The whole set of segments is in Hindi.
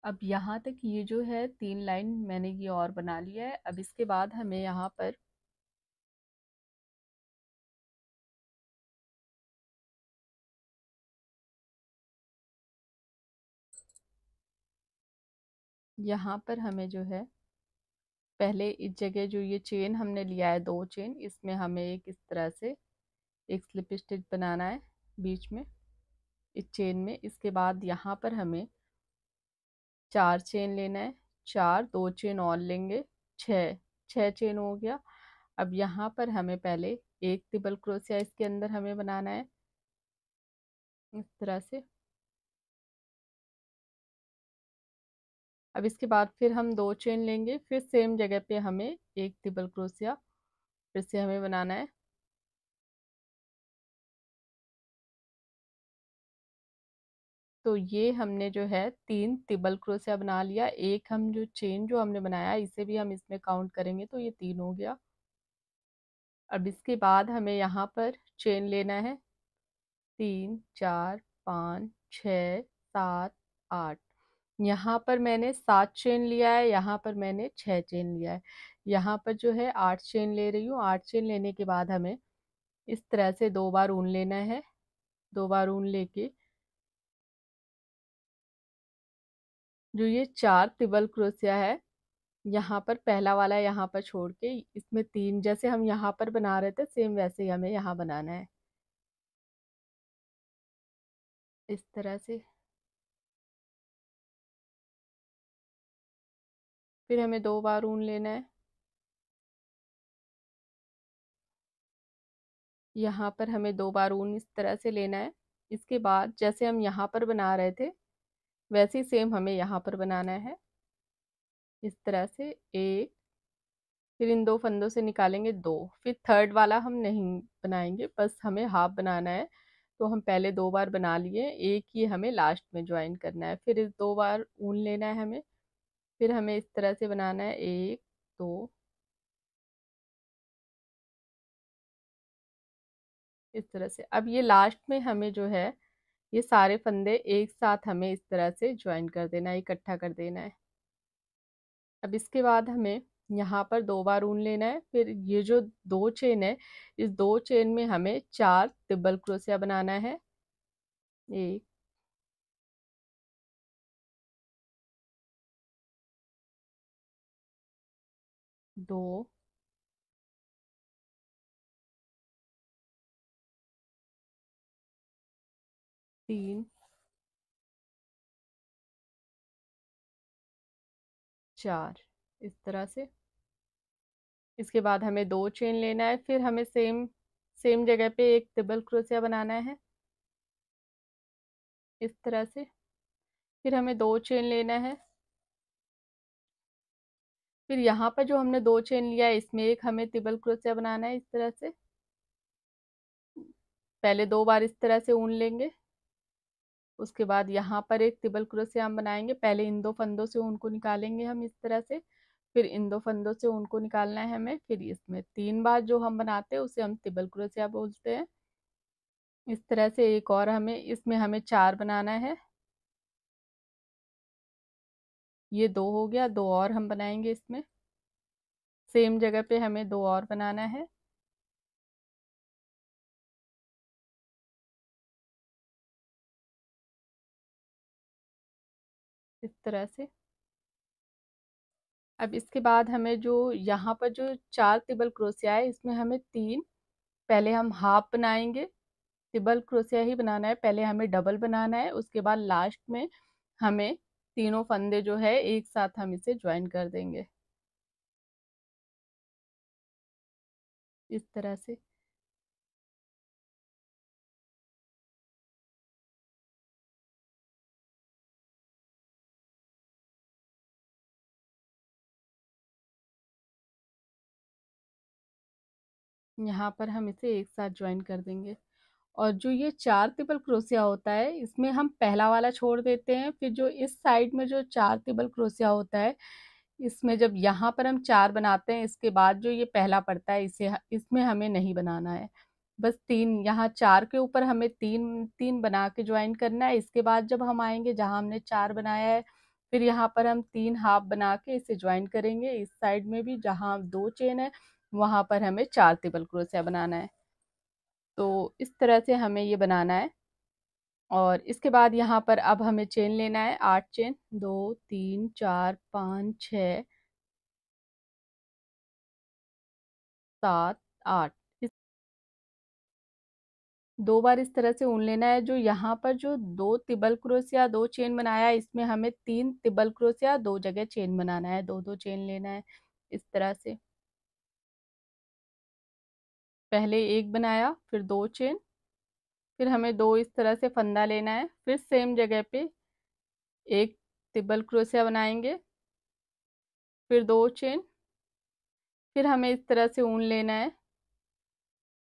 अब यहाँ तक ये जो है 3 लाइन मैंने ये और बना लिया है। अब इसके बाद हमें यहाँ पर हमें जो है पहले इस जगह जो ये चेन हमने लिया है 2 चेन, इसमें हमें एक इस तरह से एक स्लिप स्टिच बनाना है बीच में इस चेन में। इसके बाद यहाँ पर हमें 4 चेन लेना है, 4 2 चेन और लेंगे, 6 चेन हो गया। अब यहाँ पर हमें पहले एक ट्रिपल क्रोशिया इसके अंदर हमें बनाना है इस तरह से। अब इसके बाद फिर हम 2 चेन लेंगे, फिर सेम जगह पे हमें एक ट्रिपल क्रोशिया फिर से हमें बनाना है। तो ये हमने जो है 3 ट्रिपल क्रोशिया बना लिया। एक हम जो चेन जो हमने बनाया इसे भी हम इसमें काउंट करेंगे तो ये 3 हो गया। अब इसके बाद हमें यहाँ पर चेन लेना है 3 4 5 6 7 8। यहाँ पर मैंने 7 चेन लिया है, यहाँ पर मैंने 6 चेन लिया है। यहाँ पर जो है 8 चेन ले रही हूँ। 8 चेन लेने के बाद हमें इस तरह से 2 बार ऊन लेना है। 2 बार ऊन लेके जो ये 4 ट्रिपल क्रोशिया है यहाँ पर पहला वाला यहाँ पर छोड़ के इसमें 3 जैसे हम यहाँ पर बना रहे थे सेम वैसे ही हमें यहाँ बनाना है इस तरह से। फिर हमें 2 बार ऊन लेना है। यहाँ पर हमें 2 बार ऊन इस तरह से लेना है। इसके बाद जैसे हम यहाँ पर बना रहे थे वैसे ही सेम हमें यहाँ पर बनाना है इस तरह से एक। फिर इन 2 फंदों से निकालेंगे 2, फिर थर्ड वाला हम नहीं बनाएंगे, बस हमें हाफ बनाना है। तो हम पहले 2 बार बना लिए, एक ही हमें लास्ट में ज्वाइन करना है। फिर इस 2 बार ऊन लेना है हमें। फिर हमें इस तरह से बनाना है 1 2 इस तरह से। अब ये लास्ट में हमें जो है ये सारे फंदे एक साथ हमें इस तरह से ज्वाइन कर देना है, इकट्ठा कर देना है। अब इसके बाद हमें यहाँ पर 2 बार ऊन लेना है। फिर ये जो 2 चेन है इस 2 चेन में हमें 4 ट्रिपल क्रोशिया बनाना है। 1 2 3 4 इस तरह से। इसके बाद हमें 2 चेन लेना है, फिर हमें सेम सेम जगह पे एक ट्रिपल क्रोशिया बनाना है इस तरह से। फिर हमें 2 चेन लेना है। फिर यहाँ पर जो हमने 2 चेन लिया है इसमें एक हमें ट्रिपल क्रोशिया बनाना है इस तरह से। पहले 2 बार इस तरह से ऊन लेंगे, उसके बाद यहाँ पर एक ट्रिपल क्रोशिया हम बनाएंगे। पहले इन 2 फंदों से ऊन को निकालेंगे हम इस तरह से, फिर इन 2 फंदों से ऊन को निकालना है हमें। फिर इसमें 3 बार जो हम बनाते हैं उसे हम ट्रिपल क्रोशिया बोलते हैं। इस तरह से एक और हमें इसमें हमें 4 बनाना है। ये 2 हो गया, 2 और हम बनाएंगे इसमें। सेम जगह पे हमें 2 और बनाना है इस तरह से। अब इसके बाद हमें जो यहाँ पर जो 4 ट्रिपल क्रोशिया है इसमें हमें 3 पहले हम हाफ बनाएंगे, ट्रिपल क्रोशिया ही बनाना है। पहले हमें डबल बनाना है, उसके बाद लास्ट में हमें तीनों फंदे जो है एक साथ हम इसे ज्वाइन कर देंगे इस तरह से। यहाँ पर हम इसे एक साथ ज्वाइन कर देंगे। और जो ये 4 ट्रिपल क्रोशिया होता है इसमें हम पहला वाला छोड़ देते हैं। फिर जो इस साइड में जो 4 ट्रिपल क्रोशिया होता है इसमें जब यहाँ पर हम 4 बनाते हैं इसके बाद जो ये पहला पड़ता है इसे इसमें हमें नहीं बनाना है। बस 3 यहाँ 4 के ऊपर हमें 3 3 बना के ज्वाइन करना है। इसके बाद जब हम आएंगे जहाँ हमने 4 बनाया है फिर यहाँ पर हम 3 हाफ बना के इसे ज्वाइन करेंगे। इस साइड में भी जहाँ 2 चेन है वहाँ पर हमें 4 ट्रिपल क्रोशिया बनाना है। तो इस तरह से हमें ये बनाना है। और इसके बाद यहाँ पर अब हमें चेन लेना है 8 चेन, 2 3 4 5 6 7 8। इस 2 बार इस तरह से ऊन लेना है। जो यहाँ पर जो 2 तिबल क्रोशिया 2 चेन बनाया है, इसमें हमें 3 तिबल क्रोशिया 2 जगह चेन बनाना है, 2 चेन लेना है इस तरह से। पहले एक बनाया, फिर 2 चेन, फिर हमें 2 इस तरह से फंदा लेना है, फिर सेम जगह पे एक तिबल क्रोशिया बनाएंगे, फिर 2 चेन, फिर हमें इस तरह से ऊन लेना है।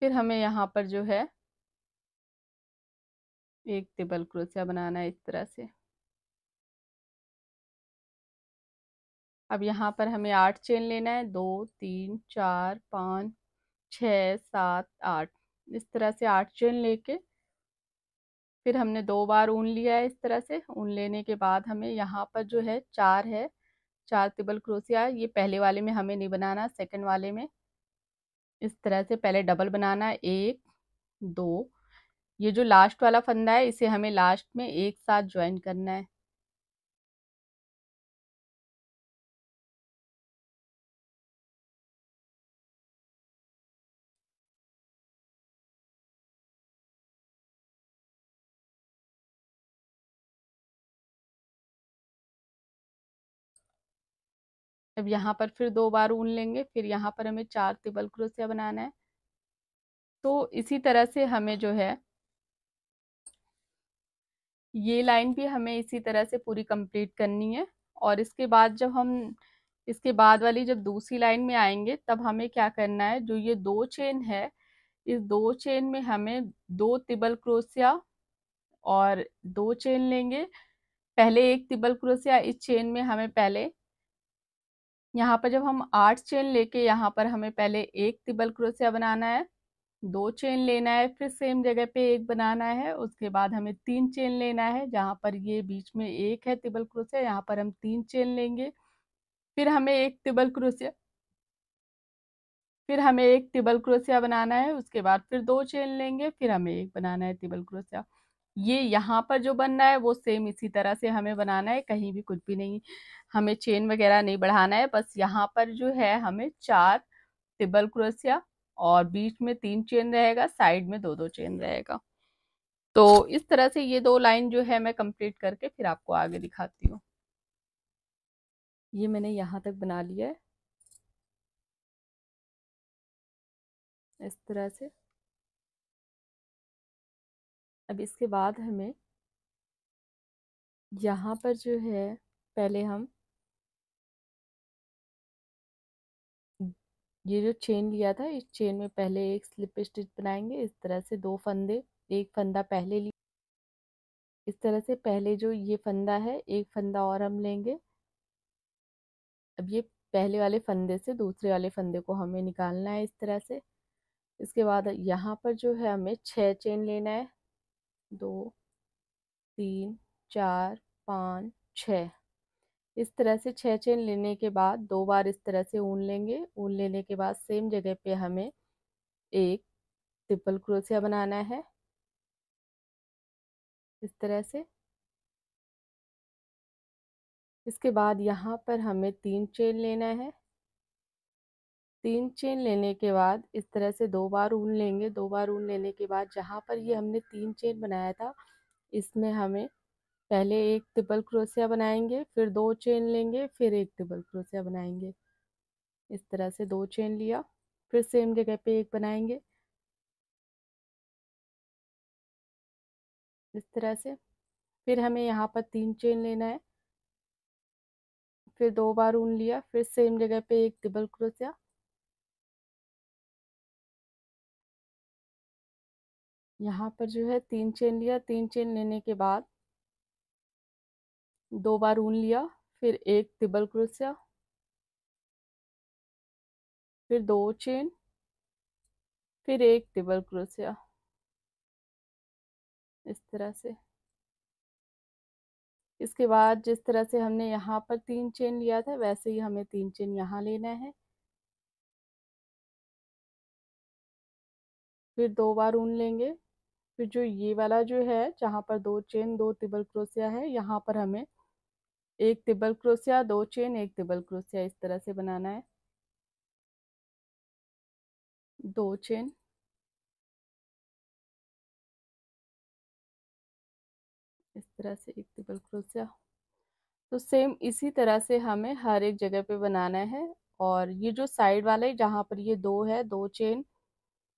फिर हमें यहाँ पर जो है एक तिबल क्रोशिया बनाना है इस तरह से। अब यहाँ पर हमें 8 चेन लेना है, 2 3 4 5 6 7 8। इस तरह से 8 चेन लेके फिर हमने 2 बार ऊन लिया है। इस तरह से ऊन लेने के बाद हमें यहाँ पर जो है 4 है, 4 तिबल क्रोशिया। ये पहले वाले में हमें नहीं बनाना, सेकंड वाले में इस तरह से पहले डबल बनाना है, 1 2। ये जो लास्ट वाला फंदा है इसे हमें लास्ट में एक साथ ज्वाइन करना है। अब यहाँ पर फिर 2 बार ऊन लेंगे, फिर यहाँ पर हमें 4 तिबल क्रोशिया बनाना है। तो इसी तरह से हमें जो है ये लाइन भी हमें इसी तरह से पूरी कंप्लीट करनी है। और इसके बाद जब हम इसके बाद वाली जब दूसरी लाइन में आएंगे तब हमें क्या करना है, जो ये 2 चेन है इस 2 चेन में हमें 2 तिबल क्रोशिया और 2 चेन लेंगे। पहले एक तिबल क्रोशिया इस चेन में हमें पहले यहाँ पर जब हम 8 चेन लेके यहाँ पर हमें पहले एक तिबल क्रोशिया बनाना है, 2 चेन लेना है, फिर सेम जगह पे एक बनाना है। उसके बाद हमें 3 चेन लेना है, जहाँ पर ये बीच में एक है तिबल क्रोशिया, यहाँ पर हम 3 चेन लेंगे। फिर हमें एक तिबल क्रोशिया फिर हमें एक टिबल क्रोशिया बनाना है। उसके बाद फिर 2 चेन लेंगे, फिर हमें एक बनाना है टिबल क्रोशिया। ये यहाँ पर जो बनना है वो सेम इसी तरह से हमें बनाना है, कहीं भी कुछ भी नहीं, हमें चेन वगैरह नहीं बढ़ाना है। बस यहाँ पर जो है हमें 4 टिबल क्रोशिया और बीच में 3 चेन रहेगा, साइड में 2 चेन रहेगा। तो इस तरह से ये 2 लाइन जो है मैं कंप्लीट करके फिर आपको आगे दिखाती हूँ। ये मैंने यहाँ तक बना लिया है इस तरह से। अब इसके बाद हमें यहाँ पर जो है पहले हम ये जो चेन लिया था इस चेन में पहले एक स्लिप स्टिच बनाएंगे। इस तरह से 2 फंदे, एक फंदा पहले लिए, इस तरह से पहले जो ये फंदा है एक फंदा और हम लेंगे। अब ये पहले वाले फंदे से दूसरे वाले फंदे को हमें निकालना है इस तरह से। इसके बाद यहाँ पर जो है हमें 6 चेन लेना है, 2 3 4 5 6। इस तरह से 6 चेन लेने के बाद 2 बार इस तरह से ऊन लेंगे। ऊन लेने के बाद सेम जगह पे हमें एक ट्रिपल क्रोशिया बनाना है इस तरह से। इसके बाद यहाँ पर हमें 3 चेन लेना है। 3 चेन लेने के बाद इस तरह से 2 बार ऊन लेंगे। 2 बार ऊन लेने के बाद जहाँ पर ये हमने 3 चेन बनाया था इसमें हमें पहले एक ट्रिपल क्रोशिया बनाएंगे, फिर 2 चेन लेंगे, फिर एक ट्रिपल क्रोशिया बनाएंगे। इस तरह से 2 चेन लिया, फिर सेम जगह पे एक बनाएंगे इस तरह से। फिर हमें यहाँ पर 3 चेन लेना है, फिर 2 बार ऊन लिया, फिर सेम जगह पे एक ट्रिपल क्रोशिया। यहाँ पर जो है 3 चेन लिया, 3 चेन लेने के बाद 2 बार ऊन लिया, फिर एक ट्रिपल क्रोशिया, फिर 2 चेन, फिर एक ट्रिपल क्रोशिया इस तरह से। इसके बाद जिस तरह से हमने यहाँ पर 3 चेन लिया था वैसे ही हमें 3 चेन यहाँ लेना है, फिर 2 बार ऊन लेंगे। फिर जो ये वाला जो है जहाँ पर 2 चेन 2 ट्रिपल क्रोशिया है, यहाँ पर हमें एक ट्रिपल क्रोशिया 2 चेन एक ट्रिपल क्रोशिया इस तरह से बनाना है। 2 चेन, इस तरह से एक ट्रिपल क्रोशिया। तो सेम इसी तरह से हमें हर एक जगह पे बनाना है। और ये जो साइड वाला है जहाँ पर ये 2 है 2 चेन,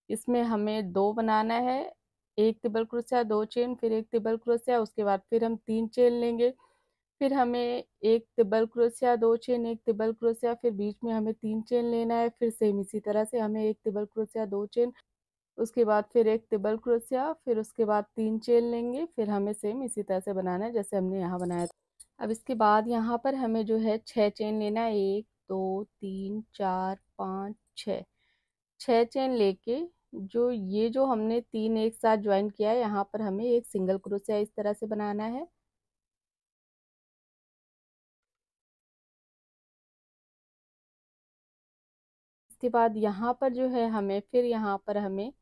इसमें हमें 2 बनाना है, एक ट्रिपल क्रोशिया 2 चेन फिर एक ट्रिपल क्रोशिया, उसके बाद फिर हम 3 चेन लेंगे, फिर हमें एक ट्रिपल क्रोशिया 2 चेन एक ट्रिपल क्रोशिया, फिर बीच में हमें 3 चेन लेना है, फिर सेम इसी तरह से हमें एक ट्रिपल क्रोशिया 2 चेन, उसके बाद फिर एक ट्रिपल क्रोशिया, फिर उसके बाद 3 चेन लेंगे, फिर हमें सेम इसी तरह से बनाना है जैसे हमने यहाँ बनाया था। अब इसके बाद यहाँ पर हमें जो है 6 चेन लेना है, 1 2 3 4 5 6, 6 चेन लेके जो ये जो हमने 3 एक साथ ज्वाइन किया है यहाँ पर हमें एक सिंगल क्रोशिया इस तरह से बनाना है। इसके बाद यहाँ पर जो है हमें फिर यहाँ पर हमें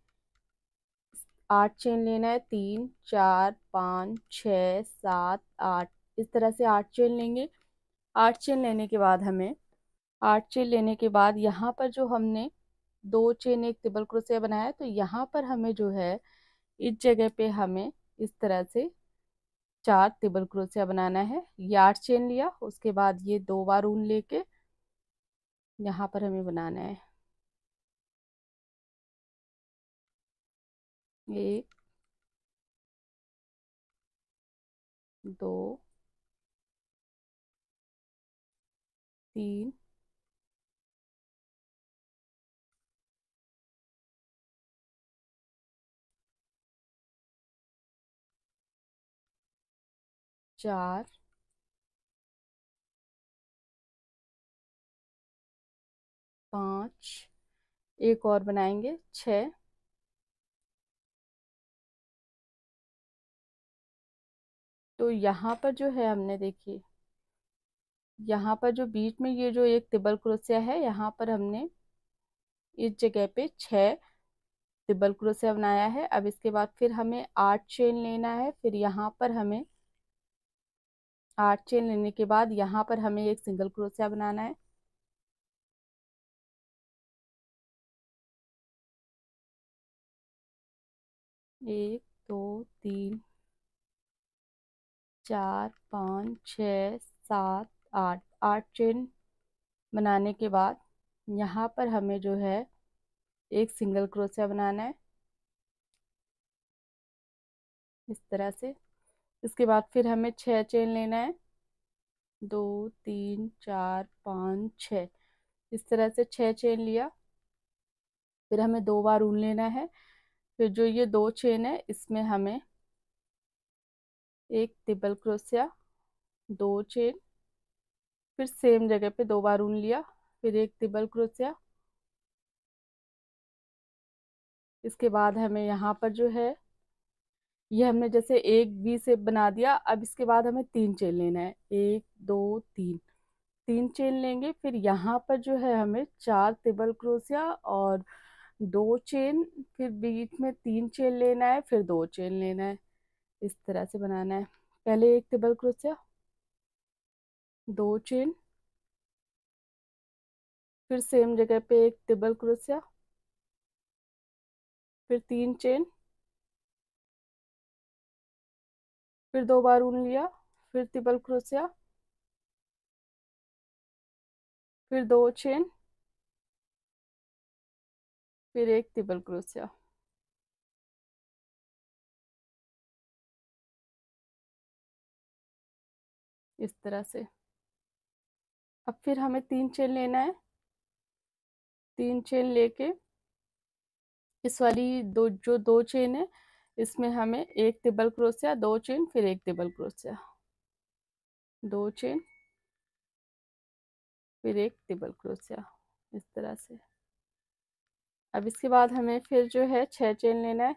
8 चेन लेना है, 3 4 5 6 7 8, इस तरह से 8 चेन लेंगे। 8 चेन लेने के बाद हमें 8 चेन लेने के बाद यहाँ पर जो हमने 2 चेन एक ट्रिपल क्रोशिया बनाया है, तो यहाँ पर हमें जो है इस जगह पे हमें इस तरह से 4 ट्रिपल क्रोशिया बनाना है। ये 8 चेन लिया, उसके बाद ये 2 बार ऊन लेके यहाँ पर हमें बनाना है। 1 2 3 4 5, एक और बनाएंगे 6, तो यहाँ पर जो है हमने देखिए यहाँ पर जो बीच में ये जो एक ट्रिपल क्रोशिया है यहाँ पर हमने इस जगह पे 6 ट्रिपल क्रोशिया बनाया है। अब इसके बाद फिर हमें 8 चेन लेना है, फिर यहाँ पर हमें 8 चेन लेने के बाद यहाँ पर हमें एक सिंगल क्रोशिया बनाना है। 1 2 3 4 5 6 7 8, 8 चेन बनाने के बाद यहाँ पर हमें जो है एक सिंगल क्रोशिया बनाना है इस तरह से। इसके बाद फिर हमें 6 चेन लेना है, 2 3 4 5 6, इस तरह से 6 चेन लिया, फिर हमें 2 बार ऊन लेना है। फिर जो ये 2 चेन है इसमें हमें एक ट्रिपल क्रोशिया 2 चेन, फिर सेम जगह पे 2 बार ऊन लिया, फिर एक ट्रिपल क्रोशिया। इसके बाद हमें यहाँ पर जो है ये हमने जैसे एक वी शेप बना दिया, अब इसके बाद हमें 3 चेन लेना है, 1 2 3, 3 चेन लेंगे, फिर यहाँ पर जो है हमें 4 ट्रिपल क्रोशिया और 2 चेन, फिर बीच में 3 चेन लेना है, फिर 2 चेन लेना है, इस तरह से बनाना है। पहले एक ट्रिपल क्रोशिया 2 चेन, फिर सेम जगह पे एक ट्रिपल क्रोशिया, फिर 3 चेन, फिर 2 बार ऊन लिया, फिर ट्रिपल क्रोशिया, फिर 2 चेन, फिर एक ट्रिपल क्रोशिया, इस तरह से। अब फिर हमें 3 चेन लेना है, 3 चेन लेके इस वाली दो चेन है इसमें हमें एक ट्रिपल क्रोशिया 2 चेन फिर एक ट्रिपल क्रोशिया, 2 चेन फिर एक ट्रिपल क्रोशिया, इस तरह से। अब इसके बाद हमें फिर जो है 6 चेन लेना है,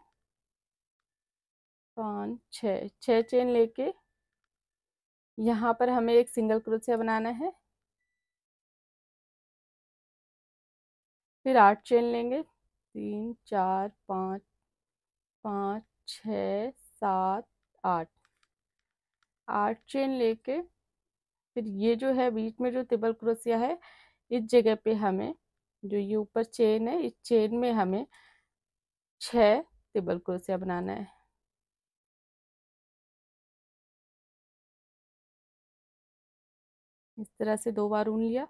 5 6, 6 चेन लेके यहाँ पर हमें एक सिंगल क्रोशिया बनाना है, फिर 8 चेन लेंगे, 3 4 5 5 6 7 8, 8 चेन लेके फिर ये जो है बीच में जो ट्रिपल क्रोशिया है, इस जगह पे हमें, जो ये ऊपर चेन है, इस चेन में हमें 6 ट्रिपल क्रोशिया बनाना है। इस तरह से 2 बार ऊन लिया,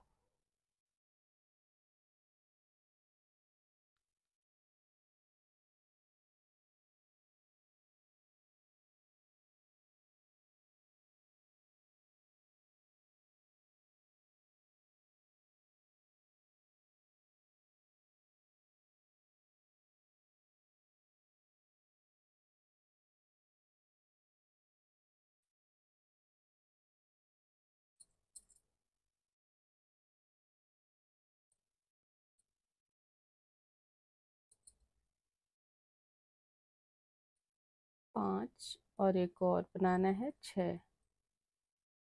पाँच और एक और बनाना है 6,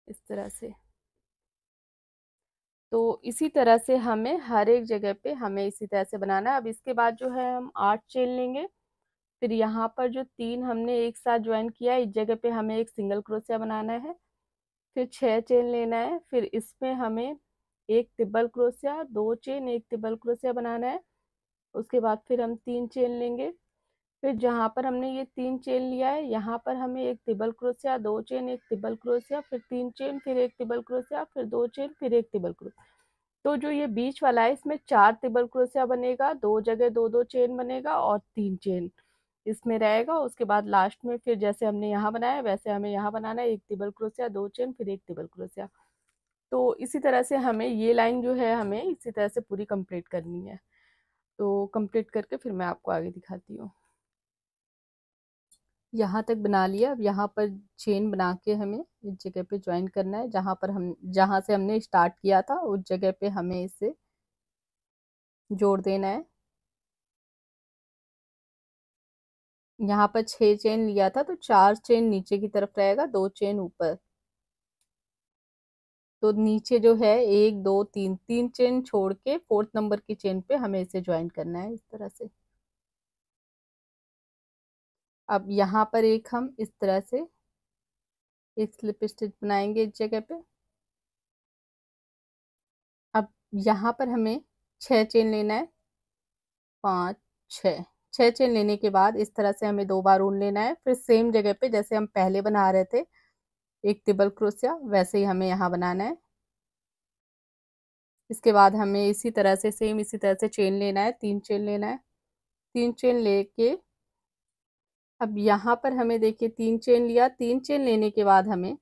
इस तरह से। तो इसी तरह से हमें हर एक जगह पे हमें इसी तरह से बनाना है। अब इसके बाद जो है हम 8 चेन लेंगे, फिर यहाँ पर जो 3 हमने एक साथ ज्वाइन किया, इस जगह पे हमें एक सिंगल क्रोशिया बनाना है, फिर 6 चेन लेना है, फिर इसमें हमें एक ट्रिपल क्रोशिया, 2 चेन, एक ट्रिपल क्रोशिया बनाना है। उसके बाद फिर हम 3 चेन लेंगे, फिर जहाँ पर हमने ये 3 चेन लिया है, यहाँ पर हमें एक ट्रिपल क्रोशिया, 2 चेन, एक ट्रिपल क्रोशिया, फिर 3 चेन, फिर एक ट्रिपल क्रोशिया, फिर 2 चेन, फिर एक ट्रिपल क्रोशिया। तो जो ये बीच वाला है, इसमें 4 ट्रिपल क्रोशिया बनेगा, 2 जगह 2-2 चेन बनेगा और 3 चेन इसमें रहेगा। उसके बाद लास्ट में फिर जैसे हमने यहाँ बनाया वैसे हमें यहाँ बनाना है, एक ट्रिपल क्रोशिया, 2 चेन, फिर एक ट्रिपल क्रोशिया। तो इसी तरह से हमें ये लाइन जो है हमें इसी तरह से पूरी कंप्लीट करनी है। तो कंप्लीट करके फिर मैं आपको आगे दिखाती हूँ। यहाँ तक बना लिया। अब यहाँ पर चेन बना के हमें इस जगह पे ज्वाइन करना है, जहाँ से हमने स्टार्ट किया था उस जगह पे हमें इसे जोड़ देना है। यहाँ पर 6 चेन लिया था तो 4 चेन नीचे की तरफ रहेगा, 2 चेन ऊपर। तो नीचे जो है 1 2 3, 3 चेन छोड़ के 4th नंबर की चेन पे हमें इसे ज्वाइन करना है, इस तरह से। अब यहाँ पर एक हम इस तरह से एक स्लिप स्टिच बनाएंगे इस जगह पे। अब यहाँ पर हमें 6 चेन लेना है, 5 6, 6 चेन लेने के बाद इस तरह से हमें 2 बार ऊन लेना है, फिर सेम जगह पे जैसे हम पहले बना रहे थे एक ट्रिपल क्रोशिया, वैसे ही हमें यहाँ बनाना है। इसके बाद हमें इसी तरह से सेम इसी तरह से चेन लेना है, 3 चेन लेना है, 3 चेन लेके अब यहाँ पर हमें देखिए 3 चेन लिया, 3 चेन लेने के बाद हमें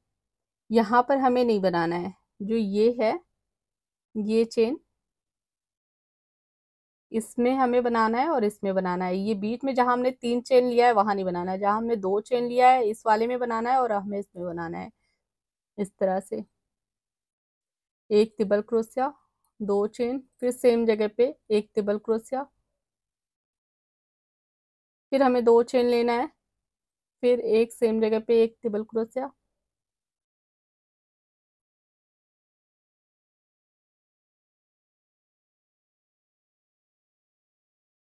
यहाँ पर हमें नहीं बनाना है, जो ये है ये चेन इसमें हमें बनाना है और इसमें बनाना है। ये बीच में जहां हमने 3 चेन लिया है वहां नहीं बनाना है, जहां हमने 2 चेन लिया है इस वाले में बनाना है और हमें इसमें बनाना है, इस तरह से। एक ट्रिपल क्रोशिया, 2 चेन, फिर सेम जगह पे एक ट्रिपल क्रोशिया, फिर हमें 2 चेन लेना है, फिर एक सेम जगह पे एक ट्रिपल क्रोशिया,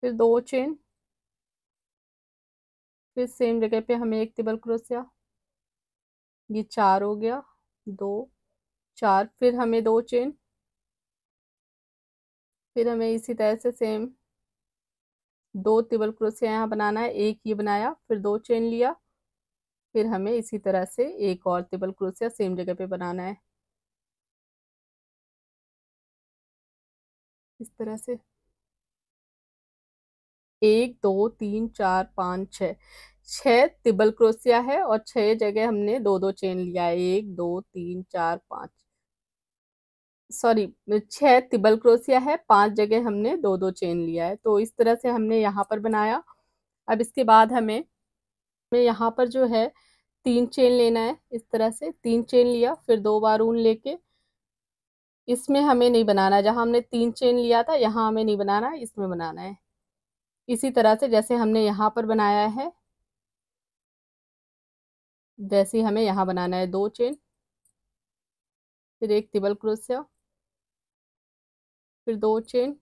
फिर 2 चेन, फिर सेम जगह पे हमें एक ट्रिपल क्रोशिया। ये 4 हो गया, 2 4, फिर हमें 2 चेन, फिर हमें इसी तरह से सेम 2 ट्रिपल क्रोशिया यहाँ बनाना है, एक ये बनाया, फिर 2 चेन लिया, फिर हमें इसी तरह से एक और ट्रिपल क्रोशिया सेम जगह पे बनाना है, इस तरह से। 1 2 3 4 5 6, 6 ट्रिपल क्रोशिया है और 6 जगह हमने 2-2 चेन लिया है, 1 2 3 4 5, सॉरी 6 ट्रिपल क्रोशिया है, 5 जगह हमने 2-2 चेन लिया है। तो इस तरह से हमने यहाँ पर बनाया। अब इसके बाद हमें यहाँ पर जो है 3 चेन लेना है, इस तरह से 3 चेन लिया, फिर 2 बार ऊन लेके इसमें हमें नहीं बनाना, जहां हमने 3 चेन लिया था यहाँ हमें नहीं बनाना, इसमें बनाना है। इसी तरह से जैसे हमने यहाँ पर बनाया है वैसे ही हमें यहाँ बनाना है, 2 चेन, फिर एक डबल क्रोशिया, फिर 2 चेन,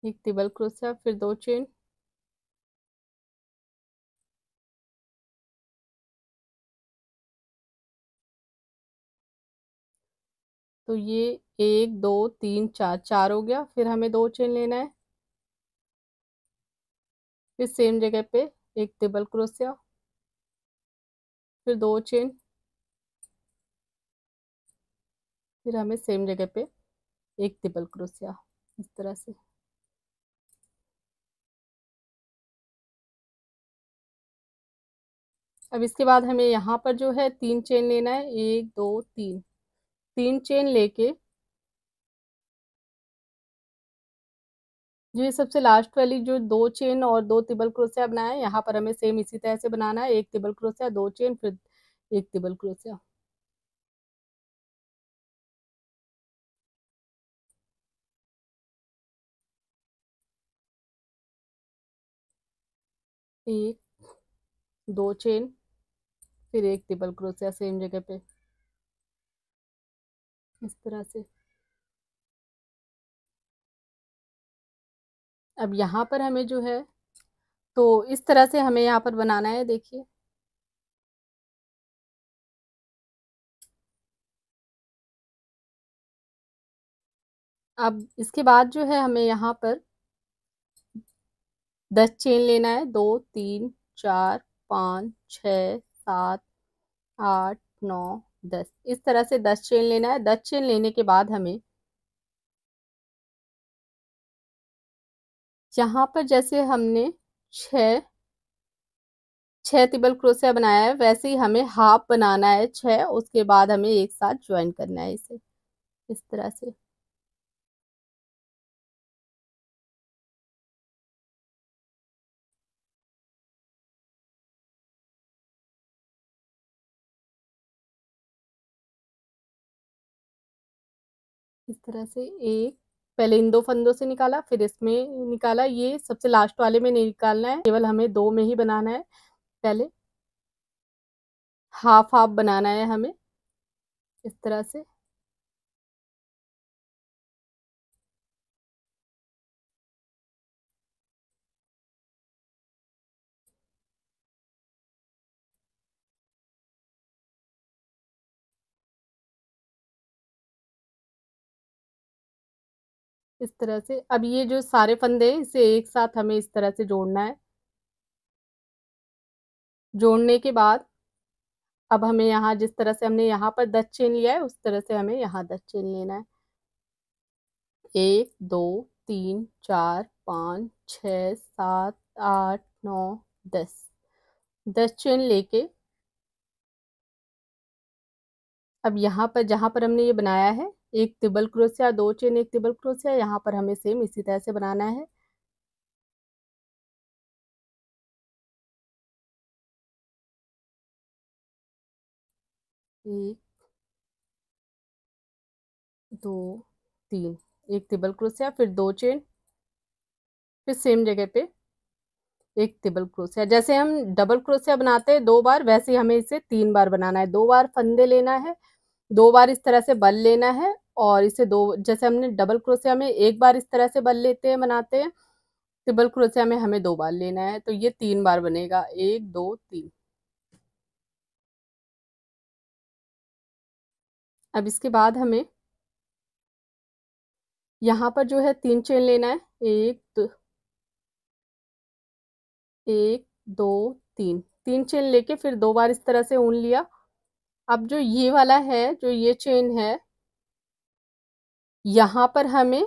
एक डबल क्रोशिया, फिर 2 चेन, तो ये 1 2 3 4 4 हो गया। फिर हमें 2 चेन लेना है, फिर सेम जगह पे एक डबल क्रोशिया, फिर 2 चेन, फिर हमें सेम जगह पे एक डबल क्रोशिया, इस तरह से। अब इसके बाद हमें यहाँ पर जो है 3 चेन लेना है, 1 2 3, 3 चेन लेके जो ये सबसे लास्ट वाली जो 2 चेन और 2 डबल क्रोशिया बनाया है, यहाँ पर हमें सेम इसी तरह से बनाना है, एक डबल क्रोशिया, 2 चेन, फिर एक डबल क्रोशिया। एक, 2 चेन, फिर एक डबल क्रोशिया सेम जगह पे, इस तरह से। अब यहाँ पर हमें जो है, तो इस तरह से हमें यहाँ पर बनाना है, देखिए। अब इसके बाद जो है हमें यहाँ पर 10 चेन लेना है, 2 3 4 5 6 7 8 9 10, इस तरह से 10 चेन लेना है। 10 चेन लेने के बाद हमें यहाँ पर जैसे हमने छह छह डबल क्रोशिया बनाया है, वैसे ही हमें हाफ बनाना है 6, उसके बाद हमें एक साथ ज्वाइन करना है इसे, इस तरह से। इस तरह से एक, पहले इन 2 फंदों से निकाला, फिर इसमें निकाला, ये सबसे लास्ट वाले में नहीं निकालना है, केवल हमें 2 में ही बनाना है। पहले हाफ हाफ बनाना है हमें, इस तरह से। इस तरह से अब ये जो सारे फंदे हैं, इसे एक साथ हमें इस तरह से जोड़ना है। जोड़ने के बाद अब हमें यहाँ जिस तरह से हमने यहाँ पर 10 चेन लिया है, उस तरह से हमें यहाँ 10 चेन लेना है। 1 2 3 4 5 6 7 8 9 10, 10 चेन लेके अब यहाँ पर जहाँ पर हमने ये बनाया है, एक डबल क्रोशिया, 2 चेन, एक डबल क्रोशिया, यहाँ पर हमें सेम इसी तरह से बनाना है। एक, 2 3, एक डबल क्रोशिया, फिर 2 चेन, फिर सेम जगह पे एक डबल क्रोशिया। जैसे हम डबल क्रोशिया बनाते हैं 2 बार, वैसे ही हमें इसे 3 बार बनाना है। 2 बार फंदे लेना है, 2 बार इस तरह से बल लेना है, और इसे 2, जैसे हमने डबल क्रोशिया में एक बार इस तरह से बल लेते हैं, बनाते हैं, ट्रिपल क्रोशिया में हमें 2 बार लेना है, तो ये 3 बार बनेगा, 1 2 3। अब इसके बाद हमें यहाँ पर जो है 3 चेन लेना है, एक दो तीन, 3 चेन लेके फिर 2 बार इस तरह से ऊन लिया। अब जो ये वाला है, जो ये चेन है, यहाँ पर हमें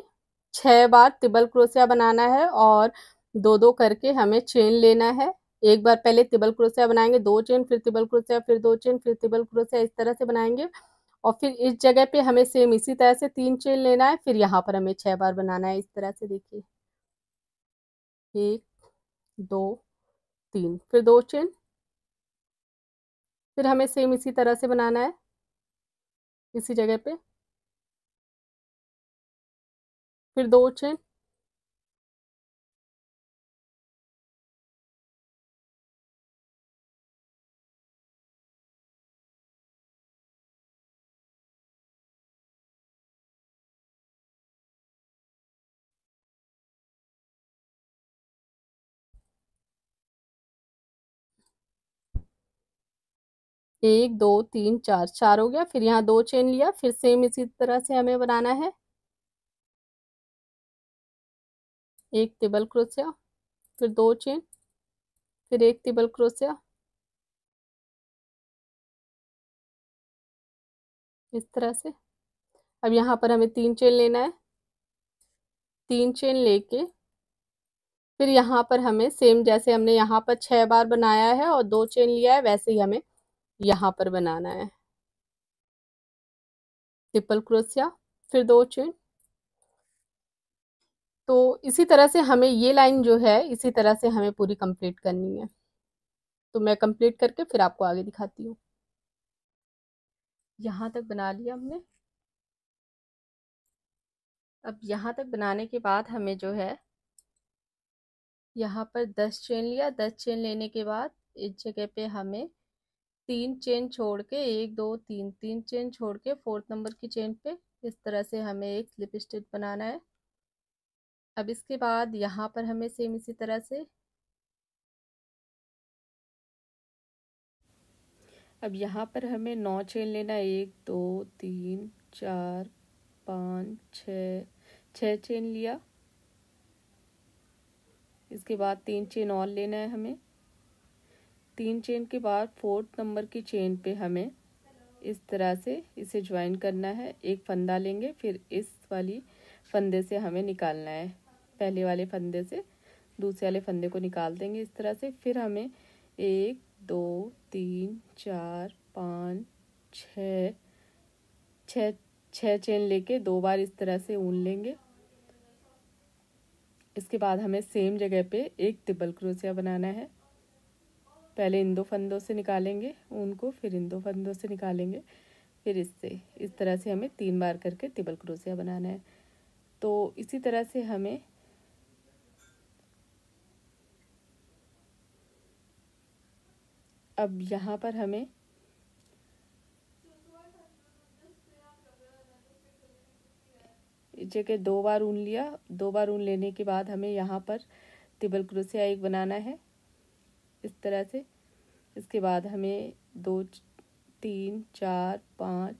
6 बार ट्रिपल क्रोशिया बनाना है, और 2 2 करके हमें चेन लेना है। एक बार पहले ट्रिपल क्रोशिया बनाएंगे, 2 चेन, फिर ट्रिपल क्रोशिया, फिर 2 चेन, फिर ट्रिपल क्रोशिया, इस तरह से बनाएंगे। और फिर इस जगह पे हमें सेम इसी तरह से 3 चेन लेना है, फिर यहाँ पर हमें 6 बार बनाना है, इस तरह से। देखिए, 1 2 3, फिर 2 चेन, फिर हमें सेम इसी तरह से बनाना है, इसी जगह पे, फिर 2 चेन, 1 2 3 4, 4 हो गया। फिर यहाँ 2 चेन लिया, फिर सेम इसी तरह से हमें बनाना है। एक डबल क्रोशिया, फिर 2 चेन, फिर एक डबल क्रोशिया, इस तरह से। अब यहाँ पर हमें 3 चेन लेना है। 3 चेन लेके फिर यहाँ पर हमें सेम जैसे हमने यहाँ पर 6 बार बनाया है और 2 चेन लिया है, वैसे ही हमें यहाँ पर बनाना है। ट्रिपल क्रोशिया, फिर 2 चेन। तो इसी तरह से हमें ये लाइन जो है इसी तरह से हमें पूरी कंप्लीट करनी है। तो मैं कंप्लीट करके फिर आपको आगे दिखाती हूँ। यहाँ तक बना लिया हमने। अब यहाँ तक बनाने के बाद हमें जो है यहाँ पर 10 चेन लिया। 10 चेन लेने के बाद इस जगह पे हमें 3 चेन छोड़ के 1 2 3 3 चेन छोड़ के 4th नंबर की चेन पे इस तरह से हमें एक स्लिप स्टिच बनाना है। अब इसके बाद यहाँ पर हमें सेम इसी तरह से, अब यहाँ पर हमें 9 चेन लेना है। 1 2 3 4 5 6, 6 चेन लिया। इसके बाद 3 चेन और लेना है हमें। 3 चेन के बाद 4th नंबर की चेन पे हमें इस तरह से इसे ज्वाइन करना है। एक फंदा लेंगे, फिर इस वाली फंदे से हमें निकालना है। पहले वाले फंदे से दूसरे वाले फंदे को निकाल देंगे इस तरह से। फिर हमें 1 2 3 4 5 6, 6 चेन लेके 2 बार इस तरह से ऊन लेंगे। इसके बाद हमें सेम जगह पे एक ट्रिपल क्रोशिया बनाना है। पहले इन 2 फंदों से निकालेंगे ऊन को, फिर इन 2 फंदों से निकालेंगे, फिर इससे इस तरह से हमें 3 बार करके ट्रिपल क्रोशिया बनाना है। तो इसी तरह से हमें अब यहाँ पर हमें इस जगह 2 बार ऊन लिया। 2 बार ऊन लेने के बाद हमें यहाँ पर ट्रिपल क्रोशिया एक बनाना है इस तरह से। इसके बाद हमें 2 3 4 5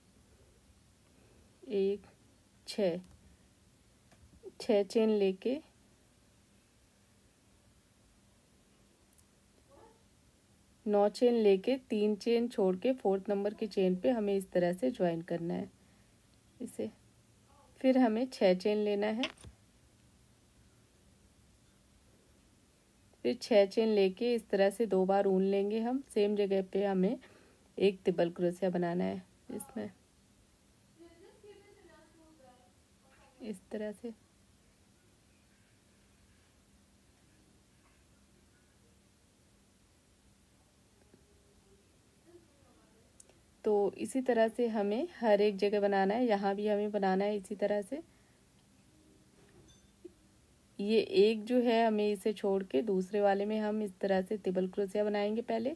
1 6, 6 चेन लेके 9 चेन लेके 3 चेन छोड़ के 4th नंबर की चेन पे हमें इस तरह से ज्वाइन करना है इसे। फिर हमें 6 चेन लेना है। फिर 6 चेन लेके इस तरह से 2 बार ऊन लेंगे हम। सेम जगह पे हमें एक ट्रिपल क्रोशिया बनाना है इसमें इस तरह से। तो इसी तरह से हमें हर एक जगह बनाना है। यहाँ भी हमें बनाना है इसी तरह से। ये एक जो है हमें इसे छोड़ के दूसरे वाले में हम इस तरह से ट्रिपल क्रोशिया बनाएंगे पहले।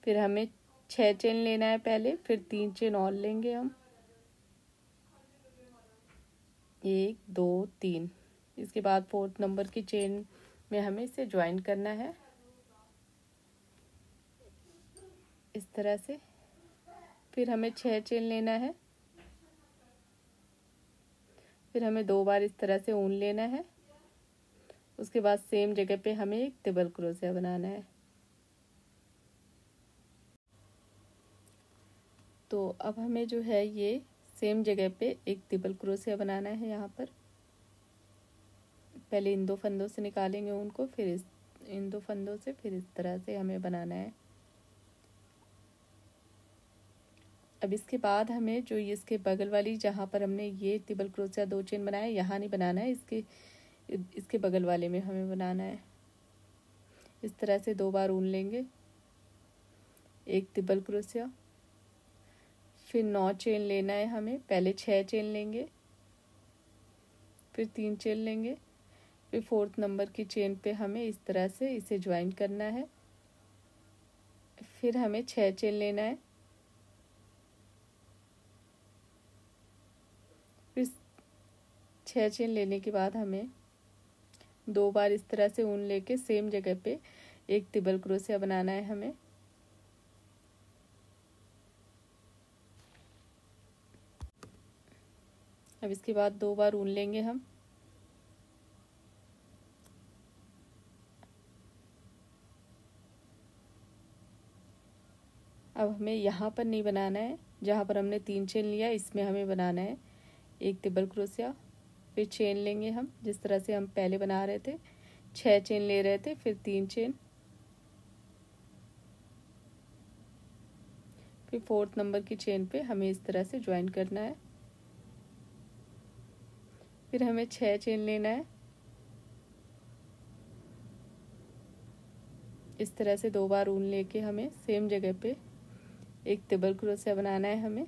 फिर हमें 6 चेन लेना है पहले, फिर 3 चेन और लेंगे हम। 1 2 3। इसके बाद 4th नंबर की चेन में हमें इसे ज्वाइन करना है इस तरह से। फिर हमें 6 चेन लेना है। फिर हमें 2 बार इस तरह से ऊन लेना है। उसके बाद सेम जगह पे हमें एक ट्रिपल क्रोशिया बनाना है। तो अब हमें जो है ये सेम जगह पे एक ट्रिपल क्रोशिया बनाना है। यहाँ पर पहले इन 2 फंदों से निकालेंगे उनको, फिर इन 2 फंदों से, फिर इस तरह से हमें बनाना है। अब इसके बाद हमें जो इसके बगल वाली जहाँ पर हमने ये ट्रिपल क्रोशिया 2 चेन बनाया यहाँ नहीं बनाना है, इसके बगल वाले में हमें बनाना है। इस तरह से 2 बार ऊन लेंगे, एक ट्रिपल क्रोशिया, फिर 9 चेन लेना है हमें। पहले 6 चेन लेंगे, फिर 3 चेन लेंगे, फिर 4th नंबर की चेन पे हमें इस तरह से इसे ज्वाइन करना है। फिर हमें 6 चेन लेना है। फिर 6 चेन लेने के बाद हमें 2 बार इस तरह से ऊन लेके सेम जगह पे एक ट्रिपल क्रोशिया बनाना है हमें। अब इसके बाद 2 बार ऊन लेंगे हम। अब हमें यहाँ पर नहीं बनाना है, जहाँ पर हमने 3 चेन लिया इसमें हमें बनाना है एक ट्रिपल क्रोशिया। फिर चेन लेंगे हम, जिस तरह से हम पहले बना रहे थे, 6 चेन ले रहे थे, फिर 3 चेन, फिर 4th नंबर की चेन पे हमें इस तरह से ज्वाइन करना है। फिर हमें 6 चेन लेना है, इस तरह से 2 बार ऊन लेके हमें सेम जगह पे एक ट्रिपल क्रोशिया बनाना है हमें।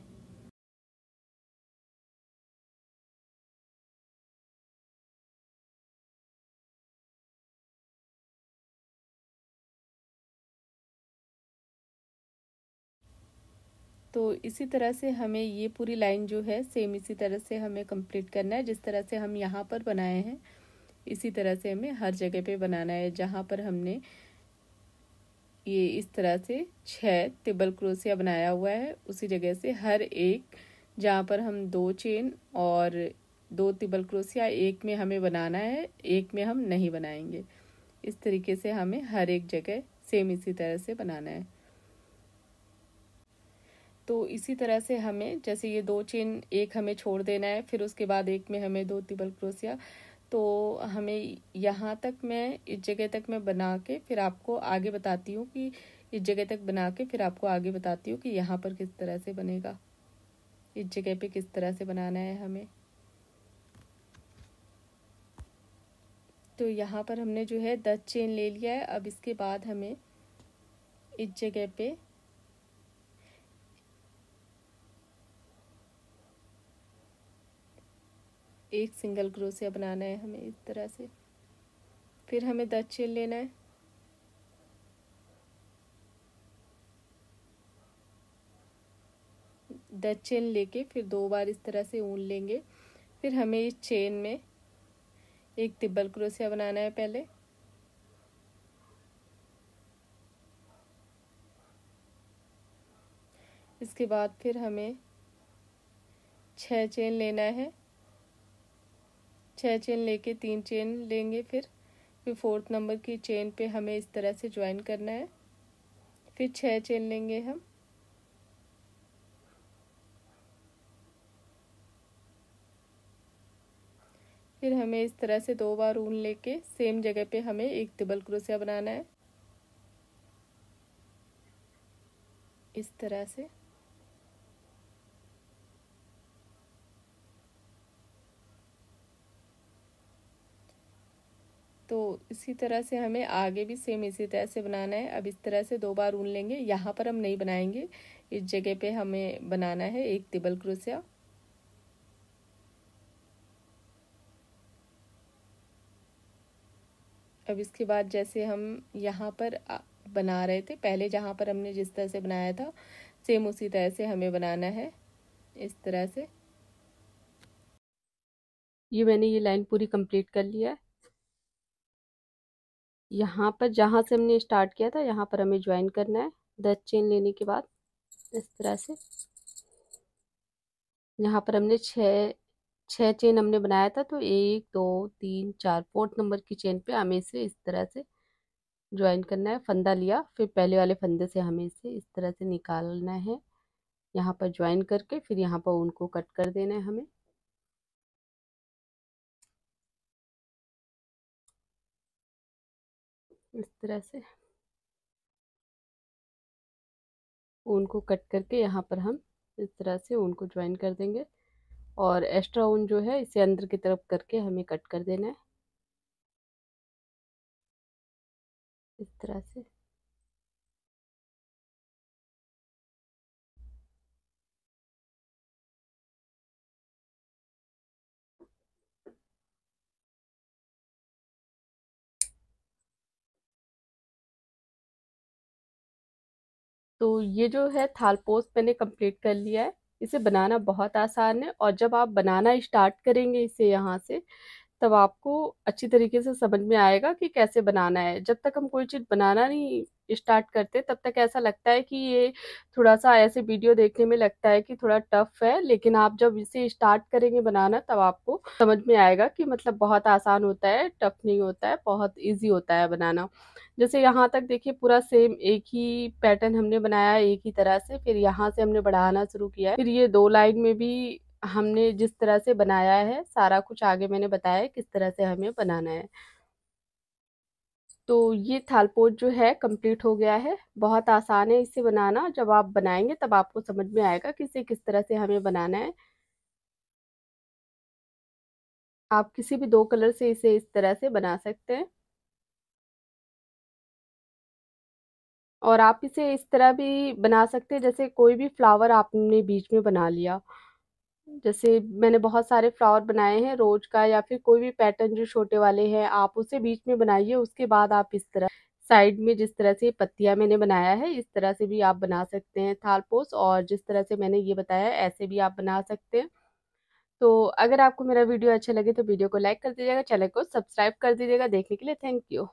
तो इसी तरह से हमें ये पूरी लाइन जो है सेम इसी तरह से हमें कंप्लीट करना है। जिस तरह से हम यहाँ पर बनाए हैं इसी तरह से हमें हर जगह पे बनाना है। जहाँ पर हमने ये इस तरह से 6 ट्रिपल क्रोशिया बनाया हुआ है उसी जगह से हर एक, जहाँ पर हम 2 चेन और 2 ट्रिपल क्रोशिया एक में हमें बनाना है, एक में हम नहीं बनाएंगे। इस तरीके से हमें हर एक जगह सेम इसी तरह से बनाना है। तो इसी तरह से हमें, जैसे ये 2 चेन एक हमें छोड़ देना है, फिर उसके बाद एक में हमें 2 ट्रिपल क्रोशिया, तो हमें यहाँ तक, मैं इस जगह तक मैं बना के फिर आपको आगे बताती हूँ कि इस जगह तक बना के फिर आपको आगे बताती हूँ कि यहाँ पर किस तरह से बनेगा, इस जगह पे किस तरह से बनाना है हमें। तो यहाँ पर हमने जो है 10 चेन ले लिया है। अब इसके बाद हमें इस जगह पे एक सिंगल क्रोशिया बनाना है हमें इस तरह से। फिर हमें 10 चेन लेना है, 10 चेन लेके फिर 2 बार इस तरह से ऊन लेंगे। फिर हमें इस चेन में एक ट्रिपल क्रोशिया बनाना है पहले, इसके बाद फिर हमें 6 चेन लेना है, 6 चेन लेके 3 चेन लेंगे, फिर 4th नंबर की चेन पे हमें इस तरह से ज्वाइन करना है। फिर 6 चेन लेंगे हम, फिर हमें इस तरह से 2 बार ऊन लेके सेम जगह पे हमें एक ट्रिपल क्रोशिया बनाना है इस तरह से। तो इसी तरह से हमें आगे भी सेम इसी तरह से बनाना है। अब इस तरह से 2 बार ऊन लेंगे, यहाँ पर हम नहीं बनाएंगे, इस जगह पे हमें बनाना है एक ट्रिपल क्रोशिया। अब इसके बाद जैसे हम यहाँ पर बना रहे थे पहले, जहाँ पर हमने जिस तरह से बनाया था सेम उसी तरह से हमें बनाना है इस तरह से। ये मैंने ये लाइन पूरी कंप्लीट कर लिया है। यहाँ पर जहाँ से हमने स्टार्ट किया था यहाँ पर हमें ज्वाइन करना है 10 चेन लेने के बाद इस तरह से। यहाँ पर हमने छः चेन हमने बनाया था, तो 1 2 3 4 4th नंबर की चेन पे हमें इसे इस तरह से ज्वाइन करना है। फंदा लिया, फिर पहले वाले फंदे से हमें इसे इस तरह से निकालना है, यहाँ पर ज्वाइन करके फिर यहाँ पर उनको कट कर देना है हमें इस तरह से। ऊन को कट करके यहाँ पर हम इस तरह से ऊन को ज्वाइन कर देंगे, और एक्स्ट्रा ऊन जो है इसे अंदर की तरफ करके हमें कट कर देना है इस तरह से। तो ये जो है थाल पोस्ट मैंने कंप्लीट कर लिया है। इसे बनाना बहुत आसान है, और जब आप बनाना स्टार्ट करेंगे इसे यहाँ से, तब आपको अच्छी तरीके से समझ में आएगा कि कैसे बनाना है। जब तक हम कोई चीज़ बनाना नहीं स्टार्ट करते तब तक ऐसा लगता है कि ये थोड़ा-सा ऐसे वीडियो देखने में लगता है कि थोड़ा टफ है, लेकिन आप जब इसे स्टार्ट करेंगे बनाना तब आपको समझ में आएगा कि मतलब बहुत आसान होता है, टफ नहीं होता है, बहुत ईज़ी होता है बनाना। जैसे यहाँ तक देखिए पूरा सेम एक ही पैटर्न हमने बनाया है एक ही तरह से, फिर यहाँ से हमने बढ़ाना शुरू किया है। फिर ये 2 लाइन में भी हमने जिस तरह से बनाया है, सारा कुछ आगे मैंने बताया है किस तरह से हमें बनाना है। तो ये थालपोच जो है कंप्लीट हो गया है। बहुत आसान है इसे बनाना, जब आप बनाएँगे तब आपको समझ में आएगा कि इसे किस तरह से हमें बनाना है। आप किसी भी 2 कलर से इसे इस तरह से बना सकते हैं। और आप इसे इस तरह भी बना सकते हैं जैसे कोई भी फ्लावर आपने बीच में बना लिया। जैसे मैंने बहुत सारे फ्लावर बनाए हैं रोज़ का या फिर कोई भी पैटर्न जो छोटे वाले हैं, आप उसे बीच में बनाइए, उसके बाद आप इस तरह साइड में जिस तरह से पत्तियाँ मैंने बनाया है, इस तरह से भी आप बना सकते हैं थालपोस और जिस तरह से मैंने ये बताया है, ऐसे भी आप बना सकते हैं। तो अगर आपको मेरा वीडियो अच्छा लगे तो वीडियो को लाइक कर दीजिएगा, चैनल को सब्सक्राइब कर दीजिएगा। देखने के लिए थैंक यू।